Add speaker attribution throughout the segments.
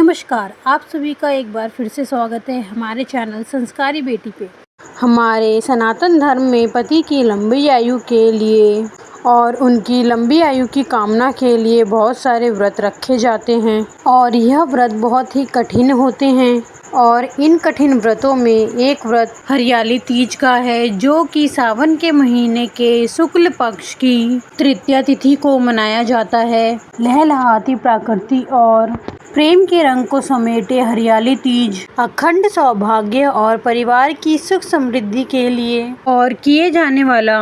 Speaker 1: नमस्कार, आप सभी का एक बार फिर से स्वागत है हमारे चैनल संस्कारी बेटी पे। हमारे सनातन धर्म में पति की लंबी आयु के लिए और उनकी लंबी आयु की कामना के लिए बहुत सारे व्रत रखे जाते हैं और यह व्रत बहुत ही कठिन होते हैं। और इन कठिन व्रतों में एक व्रत हरियाली तीज का है, जो कि सावन के महीने के शुक्ल पक्ष की तृतीया तिथि को मनाया जाता है। लहलहाती प्रकृति और प्रेम के रंग को समेटे हरियाली तीज अखंड सौभाग्य और परिवार की सुख समृद्धि के लिए और किए जाने वाला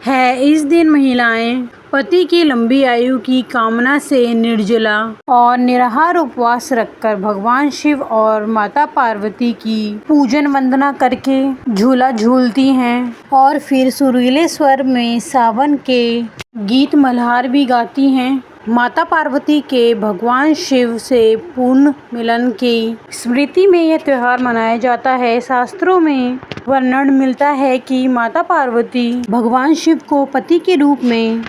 Speaker 1: है। इस दिन महिलाएं पति की लंबी आयु की कामना से निर्जला और निराहार उपवास रखकर भगवान शिव और माता पार्वती की पूजन वंदना करके झूला झूलती हैं और फिर सुरीले स्वर में सावन के गीत मल्हार भी गाती हैं। माता पार्वती के भगवान शिव से पूर्ण मिलन की स्मृति में यह त्योहार मनाया जाता है। शास्त्रों में वर्णन मिलता है कि माता पार्वती भगवान शिव को पति के रूप में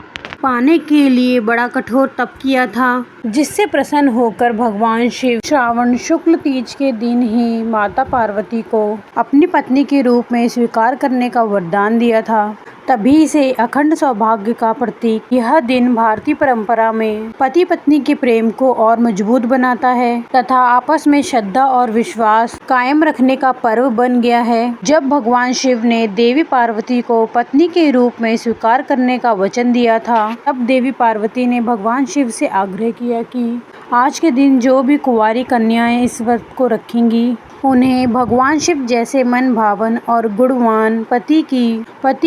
Speaker 1: पाने के लिए बड़ा कठोर तप किया था, जिससे प्रसन्न होकर भगवान शिव श्रावण शुक्ल तीज के दिन ही माता पार्वती को अपनी पत्नी के रूप में स्वीकार करने का वरदान दिया था। तभी से अखंड सौभाग्य का प्रतीक यह दिन भारतीय परंपरा में पति पत्नी के प्रेम को और मजबूत बनाता है तथा आपस में श्रद्धा और विश्वास कायम रखने का पर्व बन गया है। जब भगवान शिव ने देवी पार्वती को पत्नी के रूप में स्वीकार करने का वचन दिया था, तब देवी पार्वती ने भगवान शिव से आग्रह किया कि आज के दिन जो भी कुंवारी कन्याएं इस व्रत को रखेंगी, उन्हें भगवान शिव जैसे मन भावन और गुणवान पति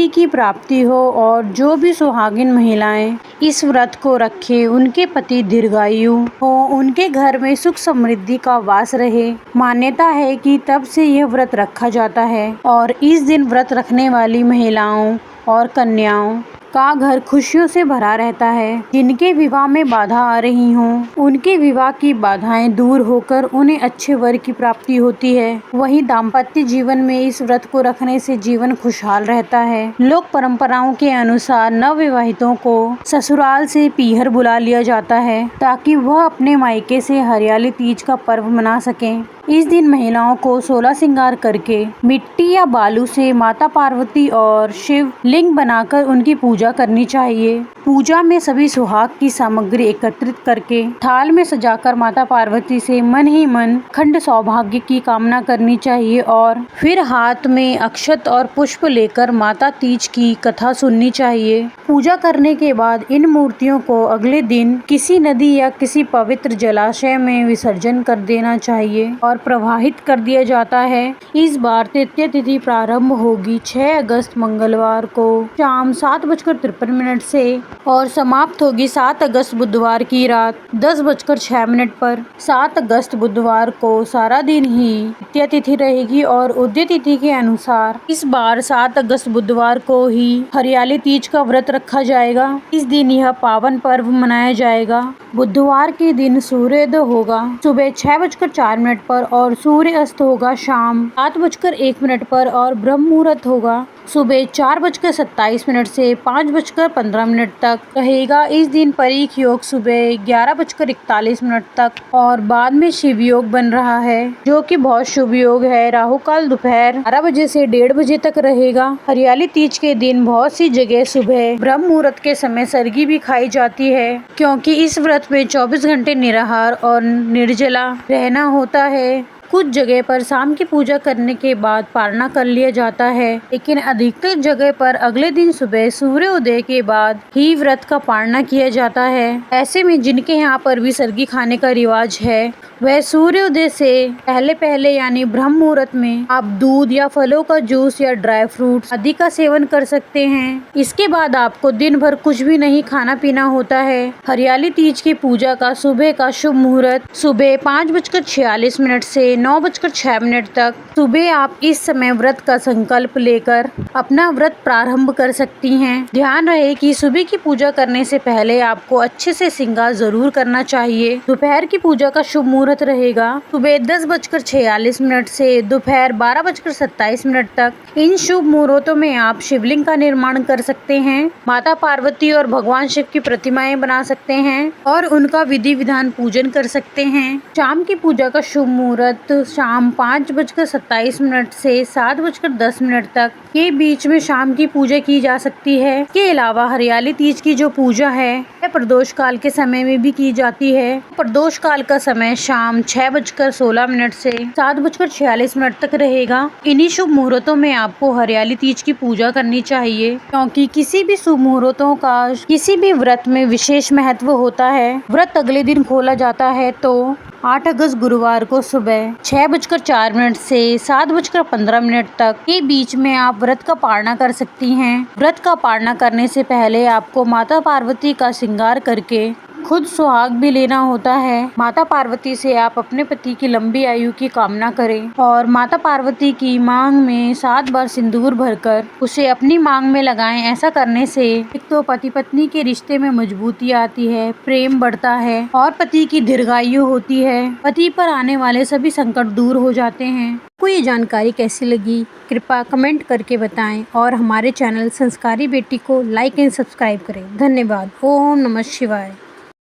Speaker 1: की प्राप्ति हो। और जो भी सुहागिन महिलाएं इस व्रत को रखें, उनके पति दीर्घायु हो, उनके घर में सुख समृद्धि का वास रहे। मान्यता है कि तब से यह व्रत रखा जाता है और इस दिन व्रत रखने वाली महिलाओं और कन्याओं का घर खुशियों से भरा रहता है। जिनके विवाह में बाधा आ रही हों, उनके विवाह की बाधाएं दूर होकर उन्हें अच्छे वर की प्राप्ति होती है। वहीं दाम्पत्य जीवन में इस व्रत को रखने से जीवन खुशहाल रहता है। लोक परंपराओं के अनुसार नवविवाहितों को ससुराल से पीहर बुला लिया जाता है, ताकि वह अपने मायके से हरियाली तीज का पर्व मना सकें। इस दिन महिलाओं को 16 श्रृंगार करके मिट्टी या बालू से माता पार्वती और शिव लिंग बनाकर उनकी पूजा करनी चाहिए। पूजा में सभी सुहाग की सामग्री एकत्रित करके थाल में सजाकर माता पार्वती से मन ही मन अखंड सौभाग्य की कामना करनी चाहिए और फिर हाथ में अक्षत और पुष्प लेकर माता तीज की कथा सुननी चाहिए। पूजा करने के बाद इन मूर्तियों को अगले दिन किसी नदी या किसी पवित्र जलाशय में विसर्जन कर देना चाहिए और प्रवाहित कर दिया जाता है। इस बार तृतीया तिथि प्रारंभ होगी 6 अगस्त मंगलवार को शाम 7:53 से और समाप्त होगी 7 अगस्त बुधवार की रात 10:06 पर। 7 अगस्त बुधवार को सारा दिन ही तृतीया तिथि रहेगी और उदय तिथि के अनुसार इस बार 7 अगस्त बुधवार को ही हरियाली तीज का व्रत रखा जाएगा। इस दिन यह पावन पर्व मनाया जाएगा। बुधवार के दिन सूर्योदय होगा सुबह 6:04 पर और सूर्य अस्त होगा शाम 7:01 पर और ब्रह्म मुहूर्त होगा सुबह 4:27 से 5:15 तक रहेगा। इस दिन परीख योग सुबह 11:41 तक और बाद में शिव योग बन रहा है, जो कि बहुत शुभ योग है। राहु काल दोपहर 12 बजे से 1:30 बजे तक रहेगा। हरियाली तीज के दिन बहुत सी जगह सुबह ब्रह्म मुहूर्त के समय सरगी भी खाई जाती है, क्योंकि इस व्रत में 24 घंटे निराहार और निर्जला रहना होता है। कुछ जगह पर शाम की पूजा करने के बाद पारना कर लिया जाता है, लेकिन अधिकतर जगह पर अगले दिन सुबह सूर्योदय के बाद ही व्रत का पारना किया जाता है। ऐसे में जिनके यहाँ पर भी सरगी खाने का रिवाज है, वह सूर्योदय से पहले यानी ब्रह्म मुहूर्त में आप दूध या फलों का जूस या ड्राई फ्रूट्स आदि का सेवन कर सकते हैं। इसके बाद आपको दिन भर कुछ भी नहीं खाना पीना होता है। हरियाली तीज की पूजा का सुबह का शुभ मुहूर्त सुबह 5:46 से 9:06 तक। सुबह आप इस समय व्रत का संकल्प लेकर अपना व्रत प्रारंभ कर सकती हैं। ध्यान रहे कि सुबह की पूजा करने से पहले आपको अच्छे से श्रृंगार जरूर करना चाहिए। दोपहर की पूजा का शुभ मुहूर्त रहेगा सुबह 10:46 से दोपहर 12:27 तक। इन शुभ मुहूर्तों में आप शिवलिंग का निर्माण कर सकते हैं, माता पार्वती और भगवान शिव की प्रतिमाएं बना सकते हैं और उनका विधि विधान पूजन कर सकते हैं। शाम की पूजा का शुभ मुहूर्त शाम 5:27 से 7:10 तक के बीच में शाम की पूजा की जा सकती है। इसके अलावा हरियाली तीज की जो पूजा है वह प्रदोष काल के समय में भी की जाती है। प्रदोष काल का समय शाम 6:16 से 7:46 तक रहेगा। इन्हीं शुभ मुहूर्तों में आपको हरियाली तीज की पूजा करनी चाहिए, क्योंकि किसी भी शुभ मुहूर्तों का किसी भी व्रत में विशेष महत्व होता है। व्रत अगले दिन खोला जाता है तो 8 अगस्त गुरुवार को सुबह 6:04 से 7:15 तक के बीच में आप व्रत का पारणा कर सकती हैं। व्रत का पारणा करने से पहले आपको माता पार्वती का श्रृंगार करके खुद सुहाग भी लेना होता है। माता पार्वती से आप अपने पति की लंबी आयु की कामना करें और माता पार्वती की मांग में 7 बार सिंदूर भरकर उसे अपनी मांग में लगाएं। ऐसा करने से एक तो पति पत्नी के रिश्ते में मजबूती आती है, प्रेम बढ़ता है और पति की दीर्घायु होती है। पति पर आने वाले सभी संकट दूर हो जाते हैं। आपको ये जानकारी कैसी लगी कृपया कमेंट करके बताएं और हमारे चैनल संस्कारी बेटी को लाइक एंड सब्सक्राइब करें। धन्यवाद। ओम नमः शिवाय।